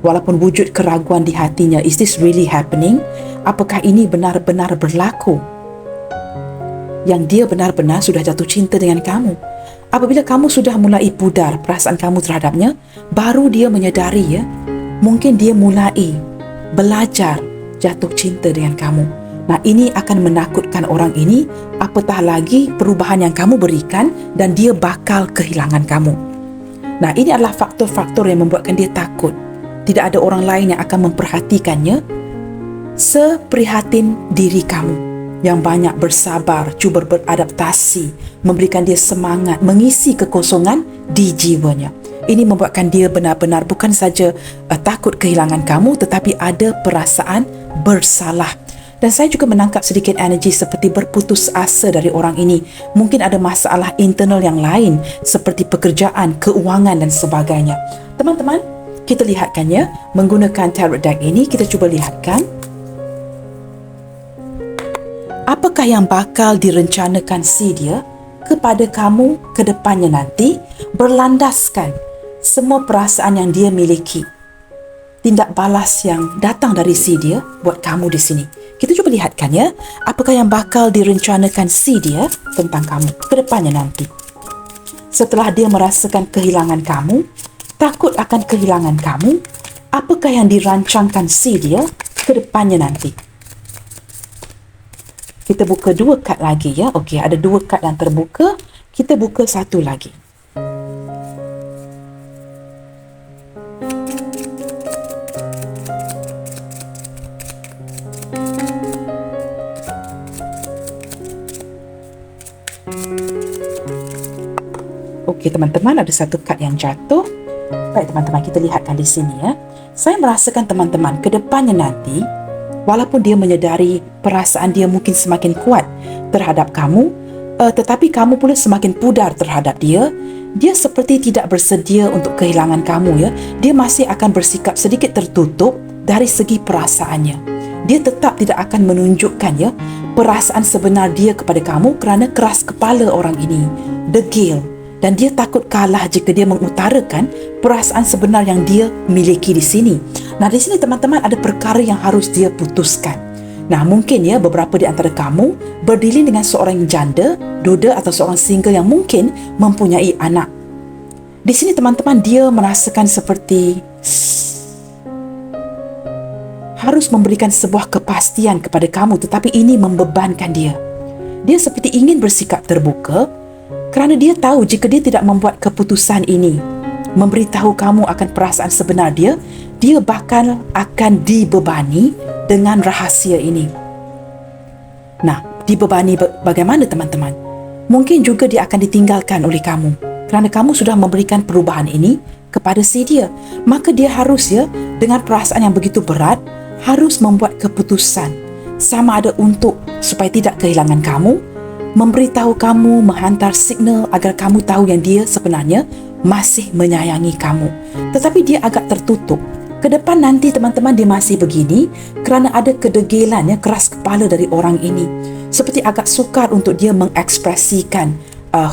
Walaupun wujud keraguan di hatinya, is this really happening? Apakah ini benar-benar berlaku? Yang dia benar-benar sudah jatuh cinta dengan kamu. Apabila kamu sudah mulai pudar perasaan kamu terhadapnya, baru dia menyedari mungkin dia mulai belajar jatuh cinta dengan kamu. Nah, ini akan menakutkan orang ini, apatah lagi perubahan yang kamu berikan dan dia bakal kehilangan kamu. Nah, ini adalah faktor-faktor yang membuatkan dia takut. Tidak ada orang lain yang akan memperhatikannya seprihatin diri kamu yang banyak bersabar, cuba beradaptasi, memberikan dia semangat, mengisi kekosongan di jiwanya. Ini membuatkan dia benar-benar bukan saja takut kehilangan kamu, tetapi ada perasaan bersalah. Dan saya juga menangkap sedikit energi seperti berputus asa dari orang ini. Mungkin ada masalah internal yang lain seperti pekerjaan, keuangan dan sebagainya. Teman-teman, kita lihatkan menggunakan tarot deck ini, kita cuba lihatkan apakah yang bakal direncanakan si dia kepada kamu ke depannya nanti berlandaskan semua perasaan yang dia miliki. Tindak balas yang datang dari si dia buat kamu di sini. Kita cuba lihatkan apakah yang bakal direncanakan si dia tentang kamu ke depannya nanti. Setelah dia merasakan kehilangan kamu, takut akan kehilangan kamu, apakah yang dirancangkan si dia ke depannya nanti? Kita buka 2 kad lagi Okey, ada 2 kad yang terbuka. Kita buka 1 lagi. Okey teman-teman, ada 1 kad yang jatuh. Baik teman-teman, kita lihatkan di sini Saya merasakan teman-teman ke depannya nanti, walaupun dia menyedari perasaan dia mungkin semakin kuat terhadap kamu, tetapi kamu pula semakin pudar terhadap dia, dia seperti tidak bersedia untuk kehilangan kamu Dia masih akan bersikap sedikit tertutup dari segi perasaannya. Dia tetap tidak akan menunjukkan perasaan sebenar dia kepada kamu kerana keras kepala orang ini, degil. Dan dia takut kalah jika dia mengutarakan perasaan sebenar yang dia miliki di sini. Nah, di sini teman-teman ada perkara yang harus dia putuskan. Nah, mungkin beberapa di antara kamu berdilin dengan seorang janda, duda atau seorang single yang mungkin mempunyai anak. Di sini teman-teman dia merasakan seperti harus memberikan sebuah kepastian kepada kamu, tetapi ini membebankan dia. Dia seperti ingin bersikap terbuka, kerana dia tahu jika dia tidak membuat keputusan ini, memberitahu kamu akan perasaan sebenar dia, dia bakal akan dibebani dengan rahasia ini. Nah, dibebani bagaimana teman-teman? Mungkin juga dia akan ditinggalkan oleh kamu kerana kamu sudah memberikan perubahan ini kepada si dia. Maka dia harus dengan perasaan yang begitu berat, harus membuat keputusan. Sama ada untuk supaya tidak kehilangan kamu, memberitahu kamu, menghantar signal agar kamu tahu yang dia sebenarnya masih menyayangi kamu. Tetapi dia agak tertutup. Ke depan nanti teman-teman dia masih begini kerana ada kedegilan, keras kepala dari orang ini. Seperti agak sukar untuk dia mengekspresikan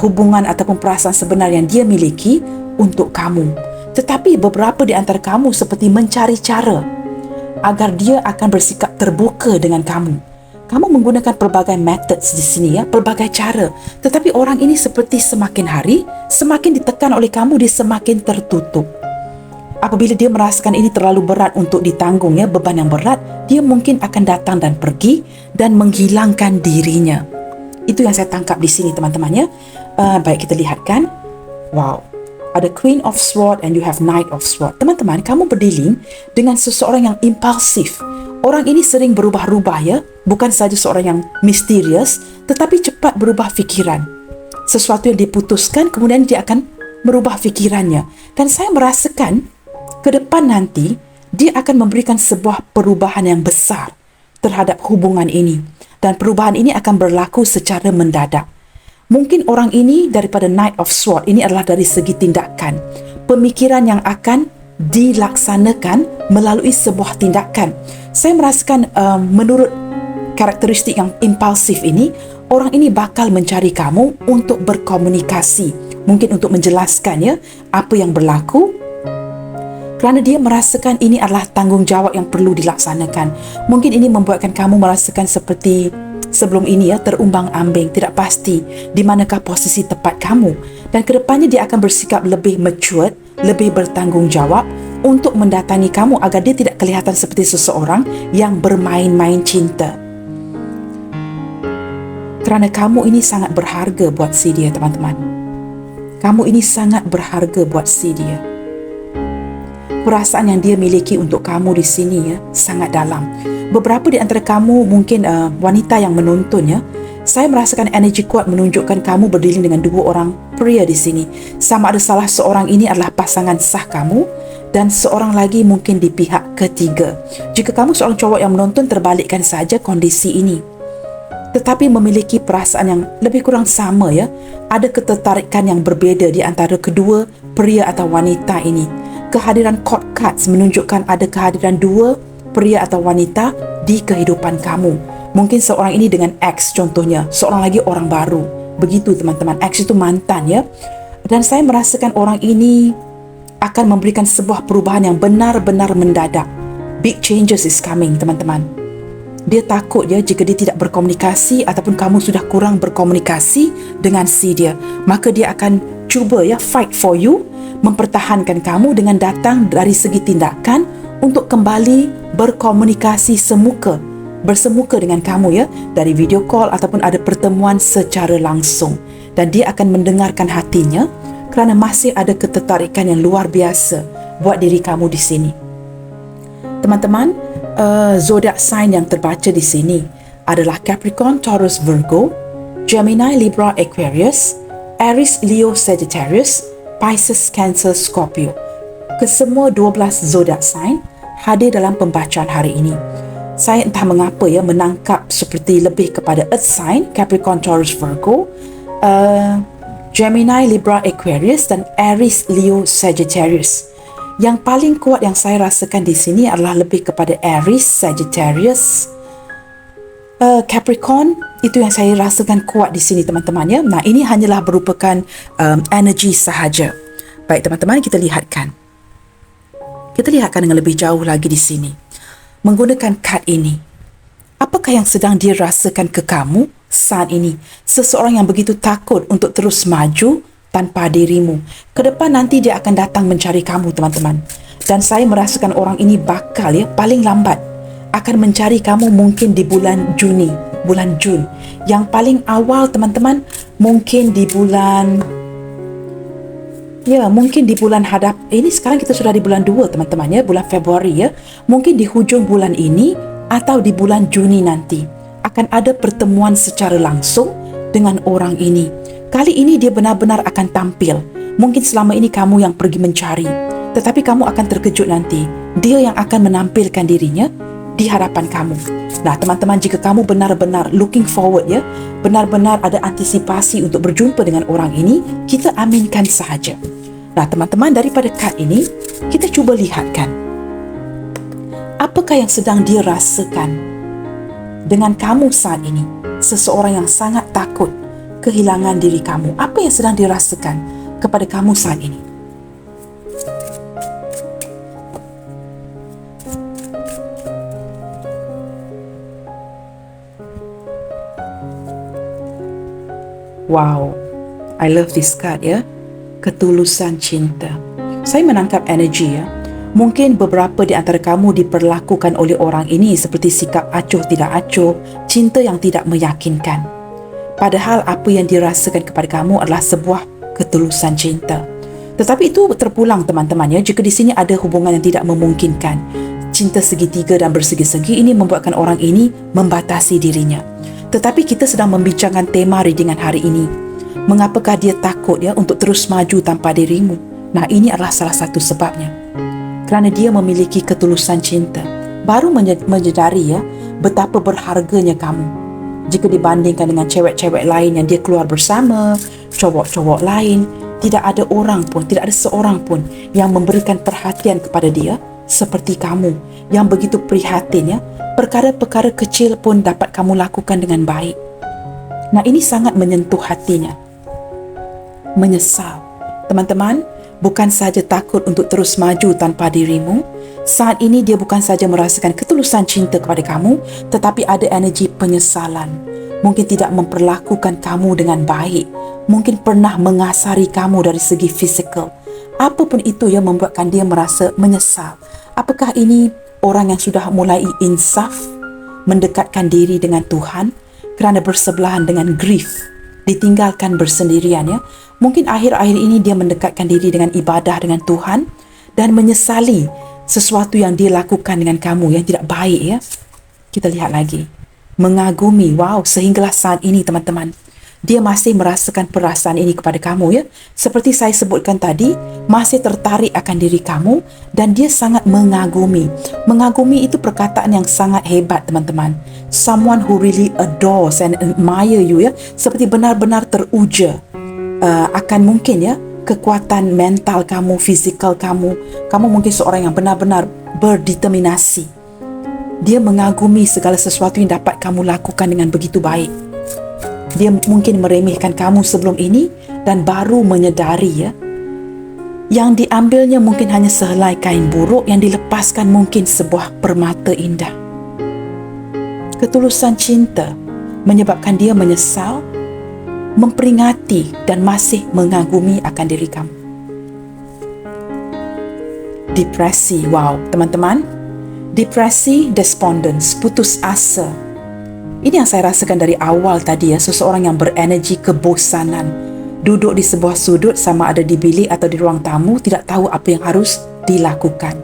hubungan ataupun perasaan sebenar yang dia miliki untuk kamu. Tetapi beberapa di antara kamu seperti mencari cara agar dia akan bersikap terbuka dengan kamu. Kamu menggunakan pelbagai methods di sini, pelbagai cara. Tetapi orang ini seperti semakin hari, semakin ditekan oleh kamu, dia semakin tertutup. Apabila dia merasakan ini terlalu berat untuk ditanggung, beban yang berat, dia mungkin akan datang dan pergi dan menghilangkan dirinya. Itu yang saya tangkap di sini teman-teman. Baik, kita lihatkan. Wow, ada Queen of Swords and you have Knight of Swords. Teman-teman, kamu berdealing dengan seseorang yang impulsif. Orang ini sering berubah-ubah, bukan saja seorang yang misterius, tetapi cepat berubah fikiran. Sesuatu yang diputuskan, kemudian dia akan merubah fikirannya. Dan saya merasakan ke depan nanti dia akan memberikan sebuah perubahan yang besar terhadap hubungan ini, dan perubahan ini akan berlaku secara mendadak. Mungkin orang ini daripada Knight of Swords ini adalah dari segi tindakan, pemikiran yang akan dilaksanakan melalui sebuah tindakan. Saya merasakan menurut karakteristik yang impulsif ini, orang ini bakal mencari kamu untuk berkomunikasi, mungkin untuk menjelaskan apa yang berlaku, kerana dia merasakan ini adalah tanggungjawab yang perlu dilaksanakan. Mungkin ini membuatkan kamu merasakan seperti sebelum ini terumbang-ambing, tidak pasti di manakah posisi tepat kamu. Dan kedepannya dia akan bersikap lebih mature, lebih bertanggungjawab untuk mendatangi kamu agar dia tidak kelihatan seperti seseorang yang bermain-main cinta. Kerana kamu ini sangat berharga buat si dia, teman-teman. Kamu ini sangat berharga buat si dia. Perasaan yang dia miliki untuk kamu di sini sangat dalam. Beberapa di antara kamu mungkin wanita yang menonton, saya merasakan energi kuat menunjukkan kamu berdealing dengan dua orang pria di sini. Sama ada salah seorang ini adalah pasangan sah kamu dan seorang lagi mungkin di pihak ketiga. Jika kamu seorang cowok yang menonton, terbalikkan saja kondisi ini. Tetapi memiliki perasaan yang lebih kurang sama, Ada ketertarikan yang berbeza di antara kedua pria atau wanita ini. Kehadiran court cards menunjukkan ada kehadiran dua pria atau wanita di kehidupan kamu. Mungkin seorang ini dengan ex contohnya, seorang lagi orang baru. Begitu teman-teman, ex itu mantan Dan saya merasakan orang ini akan memberikan sebuah perubahan yang benar-benar mendadak. Big changes is coming, teman-teman. Dia takut jika dia tidak berkomunikasi ataupun kamu sudah kurang berkomunikasi dengan si dia, maka dia akan cuba fight for you, mempertahankan kamu dengan datang dari segi tindakan untuk kembali berkomunikasi bersemuka dengan kamu dari video call ataupun ada pertemuan secara langsung. Dan dia akan mendengarkan hatinya kerana masih ada ketertarikan yang luar biasa buat diri kamu di sini. Teman-teman, zodiak sign yang terbaca di sini adalah Capricorn, Taurus, Virgo, Gemini, Libra, Aquarius, Aries, Leo, Sagittarius, Pisces, Cancer, Scorpio. Kesemua 12 zodiak sign hadir dalam pembacaan hari ini. Saya entah mengapa menangkap seperti lebih kepada Earth sign, Capricorn, Taurus, Virgo, Gemini, Libra, Aquarius dan Aries, Leo, Sagittarius. Yang paling kuat yang saya rasakan di sini adalah lebih kepada Aries, Sagittarius, Capricorn. Itu yang saya rasakan kuat di sini, teman-teman. Nah, ini hanyalah merupakan energi sahaja. Baik, teman-teman, kita lihatkan dengan lebih jauh lagi di sini. Menggunakan kad ini, apakah yang sedang dirasakan ke kamu saat ini? Seseorang yang begitu takut untuk terus maju tanpa dirimu. Ke depan nanti dia akan datang mencari kamu, teman-teman. Dan saya merasakan orang ini bakal paling lambat akan mencari kamu mungkin di bulan Jun. Yang paling awal, teman-teman, mungkin di bulan hadap. Ini sekarang kita sudah di bulan 2, teman-teman, bulan Februari Mungkin di hujung bulan ini atau di bulan Juni nanti akan ada pertemuan secara langsung dengan orang ini. Kali ini dia benar-benar akan tampil. Mungkin selama ini kamu yang pergi mencari, tetapi kamu akan terkejut nanti. Dia yang akan menampilkan dirinya di hadapan kamu. Nah, teman-teman, jika kamu benar-benar looking forward benar-benar ada antisipasi untuk berjumpa dengan orang ini, kita aminkan sahaja. Nah, teman-teman, daripada kad ini, kita cuba lihatkan. Apakah yang sedang dia rasakan dengan kamu saat ini? Seseorang yang sangat takut kehilangan diri kamu. Apa yang sedang dirasakan kepada kamu saat ini? Wow, I love this card ya. Ketulusan cinta. Saya menangkap energi ya. Mungkin beberapa di antara kamu diperlakukan oleh orang ini seperti sikap acuh tidak acuh, cinta yang tidak meyakinkan. Padahal apa yang dirasakan kepada kamu adalah sebuah ketulusan cinta. Tetapi itu terpulang teman-teman ya, jika di sini ada hubungan yang tidak memungkinkan. Cinta segitiga dan bersegi-segi ini membuatkan orang ini membatasi dirinya. Tetapi kita sedang membincangkan tema readingan hari ini. Mengapakah dia takut ya untuk terus maju tanpa dirimu? Nah, ini adalah salah satu sebabnya. Kerana dia memiliki ketulusan cinta. Baru menyedari ya betapa berharganya kamu. Jika dibandingkan dengan cewek-cewek lain yang dia keluar bersama, cowok-cowok lain, tidak ada orang pun, tidak ada seorang pun yang memberikan perhatian kepada dia seperti kamu yang begitu prihatin ya. Perkara-perkara kecil pun dapat kamu lakukan dengan baik. Nah, ini sangat menyentuh hatinya. Menyesal. Teman-teman, bukan saja takut untuk terus maju tanpa dirimu. Saat ini dia bukan saja merasakan ketulusan cinta kepada kamu, tetapi ada energi penyesalan. Mungkin tidak memperlakukan kamu dengan baik. Mungkin pernah mengasari kamu dari segi fizikal. Apapun itu yang membuatkan dia merasa menyesal. Apakah ini orang yang sudah mulai insaf, mendekatkan diri dengan Tuhan kerana bersebelahan dengan grief, ditinggalkan bersendirian ya. Mungkin akhir-akhir ini dia mendekatkan diri dengan ibadah dengan Tuhan dan menyesali sesuatu yang dia lakukan dengan kamu yang tidak baik ya. Kita lihat lagi. Mengagumi, wow, sehinggalah saat ini teman-teman. Dia masih merasakan perasaan ini kepada kamu ya. Seperti saya sebutkan tadi, masih tertarik akan diri kamu dan dia sangat mengagumi. Mengagumi itu perkataan yang sangat hebat teman-teman. Someone who really adores and admire you ya. Seperti benar-benar teruja akan mungkin ya kekuatan mental kamu, fizikal kamu. Kamu mungkin seorang yang benar-benar berdeterminasi. Dia mengagumi segala sesuatu yang dapat kamu lakukan dengan begitu baik. Dia mungkin meremehkan kamu sebelum ini dan baru menyedari ya. Yang diambilnya mungkin hanya sehelai kain buruk, yang dilepaskan mungkin sebuah permata indah. Ketulusan cinta menyebabkan dia menyesal, memperingati dan masih mengagumi akan diri kamu. Depresi, wow teman-teman. Depresi, despondence, putus asa. Ini yang saya rasakan dari awal tadi ya, seseorang yang berenergi kebosanan, duduk di sebuah sudut sama ada di bilik atau di ruang tamu, tidak tahu apa yang harus dilakukan.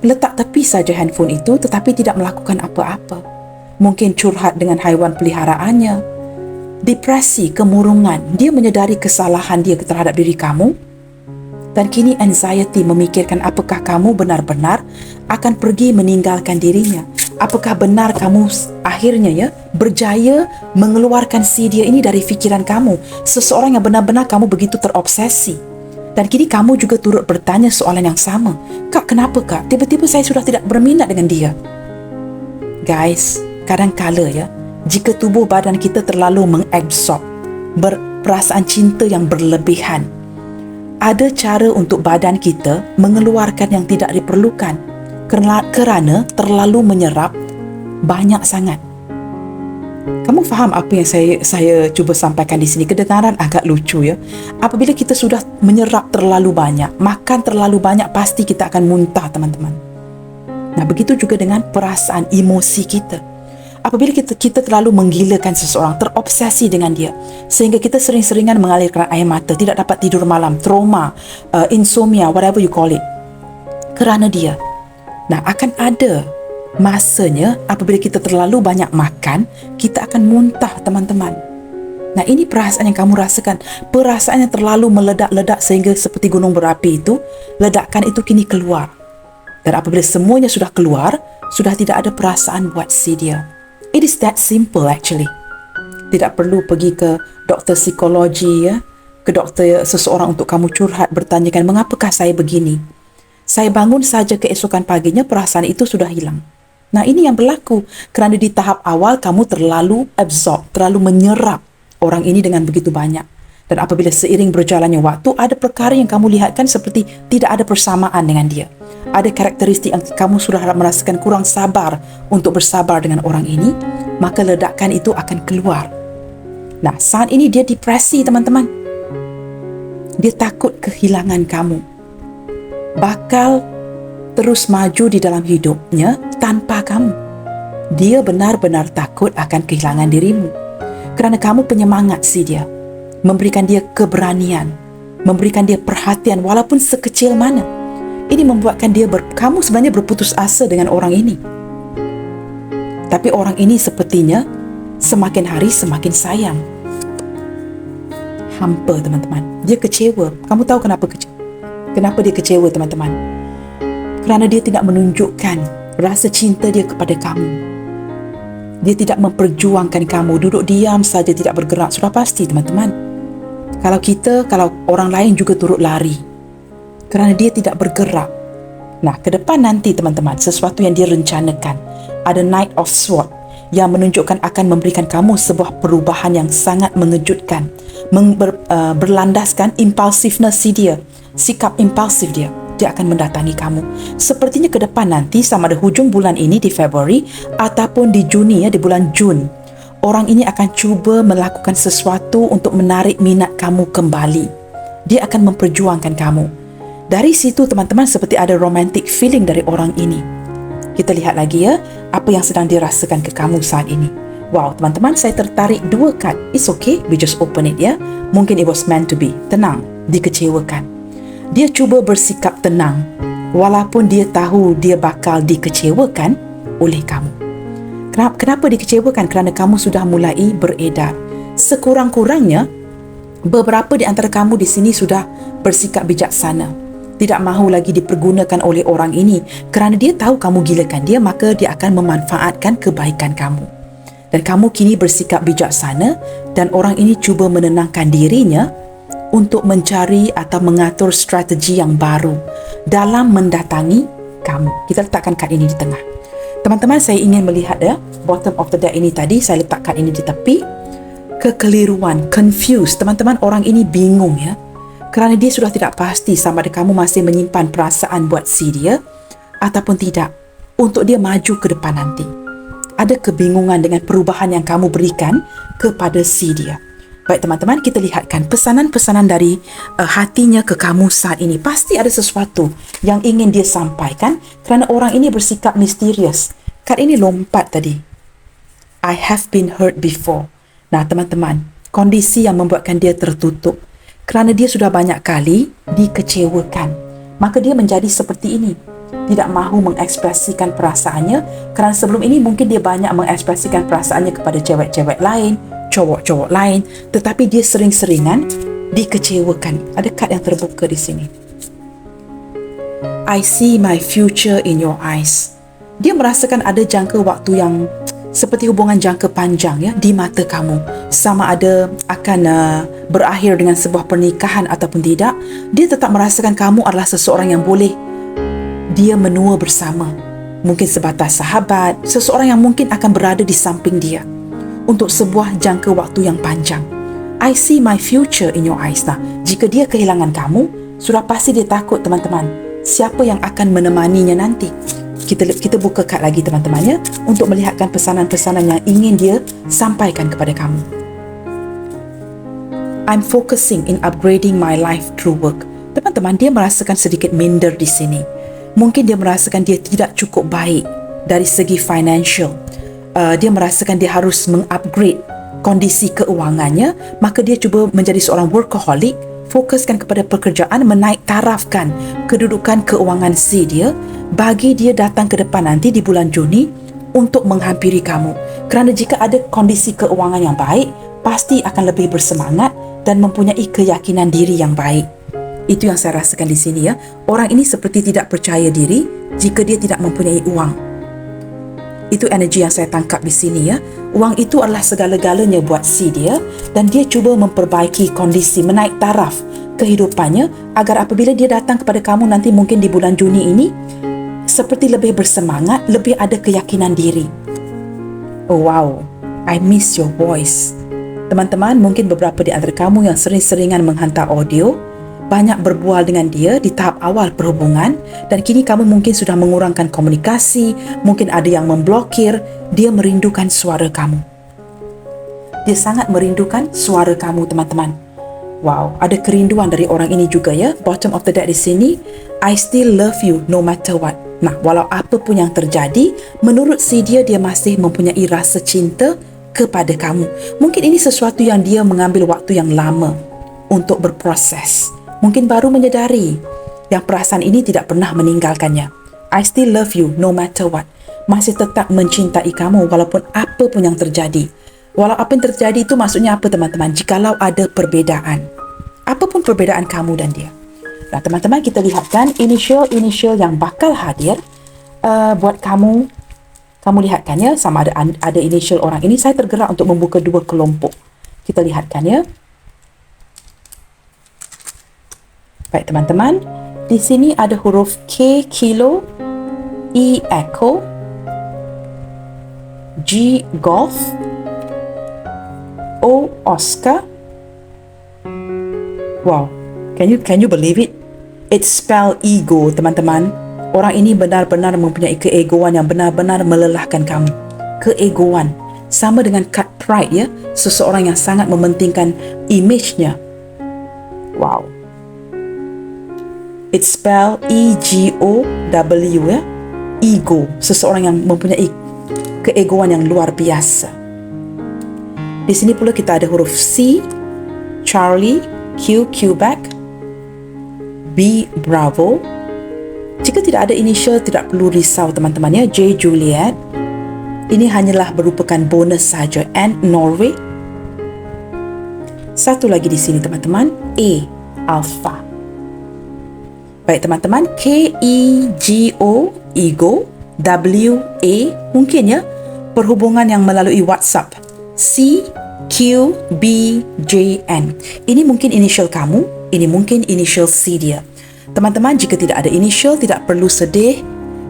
Letak tepi saja handphone itu tetapi tidak melakukan apa-apa. Mungkin curhat dengan haiwan peliharaannya. Depresi, kemurungan, dia menyedari kesalahan dia terhadap diri kamu dan kini anxiety memikirkan apakah kamu benar-benar akan pergi meninggalkan dirinya. Apakah benar kamu akhirnya ya berjaya mengeluarkan si dia ini dari fikiran kamu? Seseorang yang benar-benar kamu begitu terobsesi. Dan kini kamu juga turut bertanya soalan yang sama. Kak, kenapa kak? Tiba-tiba saya sudah tidak berminat dengan dia. Guys, kadang-kala ya, jika tubuh badan kita terlalu mengabsorb perasaan cinta yang berlebihan, ada cara untuk badan kita mengeluarkan yang tidak diperlukan. Kerana terlalu menyerap banyak sangat. Kamu faham apa yang saya cuba sampaikan di sini? Kedengaran agak lucu ya. Apabila kita sudah menyerap terlalu banyak, makan terlalu banyak, pasti kita akan muntah teman-teman. Nah, begitu juga dengan perasaan emosi kita. Apabila kita terlalu menggilakan seseorang, terobsesi dengan dia, sehingga kita sering-seringan mengalirkan air mata, tidak dapat tidur malam, trauma, insomnia, whatever you call it, kerana dia. Nah, akan ada masanya apabila kita terlalu banyak makan, kita akan muntah teman-teman. Nah, ini perasaan yang kamu rasakan. Perasaan yang terlalu meledak-ledak sehingga seperti gunung berapi itu, ledakan itu kini keluar. Dan apabila semuanya sudah keluar, sudah tidak ada perasaan buat si dia. It is that simple actually. Tidak perlu pergi ke doktor psikologi ya, ke doktor seseorang untuk kamu curhat, bertanyakan mengapakah saya begini. Saya bangun saja keesokan paginya, perasaan itu sudah hilang. Nah, ini yang berlaku kerana di tahap awal kamu terlalu absorb, terlalu menyerap orang ini dengan begitu banyak. Dan apabila seiring berjalannya waktu, ada perkara yang kamu lihatkan seperti tidak ada persamaan dengan dia. Ada karakteristik yang kamu sudah merasakan kurang sabar untuk bersabar dengan orang ini, maka ledakan itu akan keluar. Nah, saat ini dia depresi, teman-teman. Dia takut kehilangan kamu. Bakal terus maju di dalam hidupnya tanpa kamu. Dia benar-benar takut akan kehilangan dirimu. Kerana kamu penyemangat dia. Memberikan dia keberanian, memberikan dia perhatian walaupun sekecil mana. Ini membuatkan kamu sebenarnya berputus asa dengan orang ini. Tapi orang ini sepertinya semakin hari semakin sayang. Hampa, teman-teman. Dia kecewa. Kamu tahu kenapa dia kecewa, teman-teman? Kerana dia tidak menunjukkan rasa cinta dia kepada kamu. Dia tidak memperjuangkan kamu. Duduk diam saja, tidak bergerak. Sudah pasti, teman-teman. Kalau orang lain juga turut lari kerana dia tidak bergerak. Nah, ke depan nanti, teman-teman, sesuatu yang dia rencanakan. Ada Knight of Swords yang menunjukkan akan memberikan kamu sebuah perubahan yang sangat mengejutkan, berlandaskan impulsiveness dia, sikap impulsif dia. Dia akan mendatangi kamu. Sepertinya ke depan nanti, sama ada hujung bulan ini di Februari ataupun di Juni, di bulan Jun, orang ini akan cuba melakukan sesuatu untuk menarik minat kamu kembali. Dia akan memperjuangkan kamu. Dari situ, teman-teman, seperti ada romantic feeling dari orang ini. Kita lihat lagi apa yang sedang dirasakan ke kamu saat ini. Wow, teman-teman, saya tertarik 2 kad. It's okay, we just open it Mungkin it was meant to be. Tenang, dikecewakan. Dia cuba bersikap tenang, walaupun dia tahu dia bakal dikecewakan oleh kamu. Kenapa dikecewakan? Kerana kamu sudah mulai beredar. Sekurang-kurangnya, beberapa di antara kamu di sini sudah bersikap bijaksana. Tidak mahu lagi dipergunakan oleh orang ini. Kerana dia tahu kamu gilakan dia, maka dia akan memanfaatkan kebaikan kamu. Dan kamu kini bersikap bijaksana dan orang ini cuba menenangkan dirinya untuk mencari atau mengatur strategi yang baru dalam mendatangi kamu. Kita letakkan kad ini di tengah. Teman-teman, saya ingin melihat bottom of the deck ini tadi. Saya letakkan ini di tepi. Kekeliruan, confused. Teman-teman, orang ini bingung kerana dia sudah tidak pasti sama ada kamu masih menyimpan perasaan buat dia ataupun tidak untuk dia maju ke depan nanti. Ada kebingungan dengan perubahan yang kamu berikan kepada dia. Baik, teman-teman, kita lihatkan pesanan-pesanan dari hatinya ke kamu saat ini. Pasti ada sesuatu yang ingin dia sampaikan kerana orang ini bersikap misterius. Kad ini lompat tadi. I have been hurt before. Nah, teman-teman, kondisi yang membuatkan dia tertutup kerana dia sudah banyak kali dikecewakan. Maka dia menjadi seperti ini. Tidak mahu mengekspresikan perasaannya kerana sebelum ini mungkin dia banyak mengekspresikan perasaannya kepada cewek-cewek lain, cowok-cowok lain, tetapi dia sering-seringan dikecewakan. Ada kad yang terbuka di sini. I see my future in your eyes. Dia merasakan ada jangka waktu yang seperti hubungan jangka panjang di mata kamu. Sama ada akan berakhir dengan sebuah pernikahan ataupun tidak, dia tetap merasakan kamu adalah seseorang yang boleh dia menua bersama. Mungkin sebatas sahabat, seseorang yang mungkin akan berada di samping dia untuk sebuah jangka waktu yang panjang. I see my future in your eyes. Nah, jika dia kehilangan kamu, sudah pasti dia takut, teman-teman. Siapa yang akan menemaninya nanti? Kita buka kad lagi, teman-teman, untuk melihatkan pesanan-pesanan yang ingin dia sampaikan kepada kamu. I'm focusing in upgrading my life through work. Teman-teman, dia merasakan sedikit minder di sini. Mungkin dia merasakan dia tidak cukup baik dari segi financial. Dia merasakan dia harus mengupgrade kondisi keuangannya, maka dia cuba menjadi seorang workaholic, fokuskan kepada pekerjaan, menaik tarafkan kedudukan keuangan dia bagi dia datang ke depan nanti di bulan Juni untuk menghampiri kamu. Kerana jika ada kondisi keuangan yang baik, pasti akan lebih bersemangat dan mempunyai keyakinan diri yang baik. Itu yang saya rasakan di sini Orang ini seperti tidak percaya diri jika dia tidak mempunyai uang. Itu energi yang saya tangkap di sini ya. Wang itu adalah segala-galanya buat si dia dan dia cuba memperbaiki kondisi, menaik taraf kehidupannya agar apabila dia datang kepada kamu nanti mungkin di bulan Juni ini seperti lebih bersemangat, lebih ada keyakinan diri. Oh wow, I miss your voice. Teman-teman, mungkin beberapa di antara kamu yang sering-seringan menghantar audio banyak berbual dengan dia di tahap awal perhubungan dan kini kamu mungkin sudah mengurangkan komunikasi, mungkin ada yang memblokir. Dia merindukan suara kamu. Dia sangat merindukan suara kamu, teman-teman. Wow, ada kerinduan dari orang ini juga ya. Bottom of the deck di sini, I still love you no matter what. Nah, walau apa pun yang terjadi, menurut si dia masih mempunyai rasa cinta kepada kamu. Mungkin ini sesuatu yang dia mengambil waktu yang lama untuk berproses. Mungkin baru menyedari yang perasaan ini tidak pernah meninggalkannya. I still love you no matter what. Masih tetap mencintai kamu walaupun apa pun yang terjadi. Walau apa yang terjadi itu maksudnya apa, teman-teman? Jikalau ada perbezaan. Apapun perbezaan kamu dan dia. Nah, teman-teman, kita lihatkan initial yang bakal hadir buat kamu. Kamu lihatkan ya, sama ada initial orang ini. Saya tergerak untuk membuka dua kelompok. Kita lihatkan ya. Baik teman-teman, di sini ada huruf K kilo, E echo, G golf, O Oscar. Wow, can you believe it? It's spell ego, teman-teman. Orang ini benar-benar mempunyai keegoan yang benar-benar melelahkan kamu. Keegoan sama dengan cut pride ya, seseorang yang sangat mementingkan image-nya. Wow. It's spell E-G-O-W ya. Ego, seseorang yang mempunyai keegoan yang luar biasa. Di sini pula kita ada huruf C, Charlie, Q, Quebec, B, Bravo. Jika tidak ada initial, tidak perlu risau teman-teman ya. J, Juliet. Ini hanyalah merupakan bonus saja. N, Norway. Satu lagi di sini teman-teman, A, Alpha. Baik teman-teman, K-E-G-O, ego, W-A, mungkin ya, perhubungan yang melalui WhatsApp. C, Q, B, J, N. Ini mungkin initial kamu, ini mungkin initial C dia. Teman-teman, jika tidak ada initial, tidak perlu sedih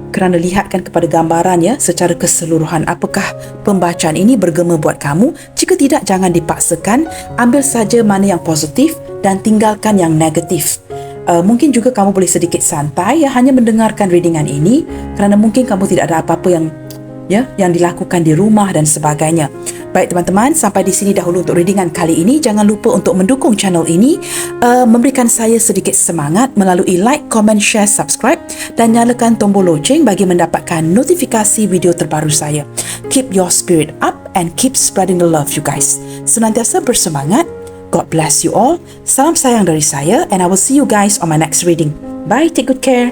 kerana lihatkan kepada gambaran ya, secara keseluruhan. Apakah pembacaan ini bergema buat kamu? Jika tidak, jangan dipaksakan. Ambil saja mana yang positif dan tinggalkan yang negatif. Mungkin juga kamu boleh sedikit santai ya, hanya mendengarkan readingan ini kerana mungkin kamu tidak ada apa-apa yang dilakukan di rumah dan sebagainya. Baik teman-teman, sampai di sini dahulu untuk readingan kali ini. Jangan lupa untuk mendukung channel ini, memberikan saya sedikit semangat melalui like, comment, share, subscribe dan nyalakan tombol loceng bagi mendapatkan notifikasi video terbaru saya. Keep your spirit up and keep spreading the love, you guys. Senantiasa bersemangat. God bless you all. Salam sayang dari saya and I will see you guys on my next reading. Bye, take good care.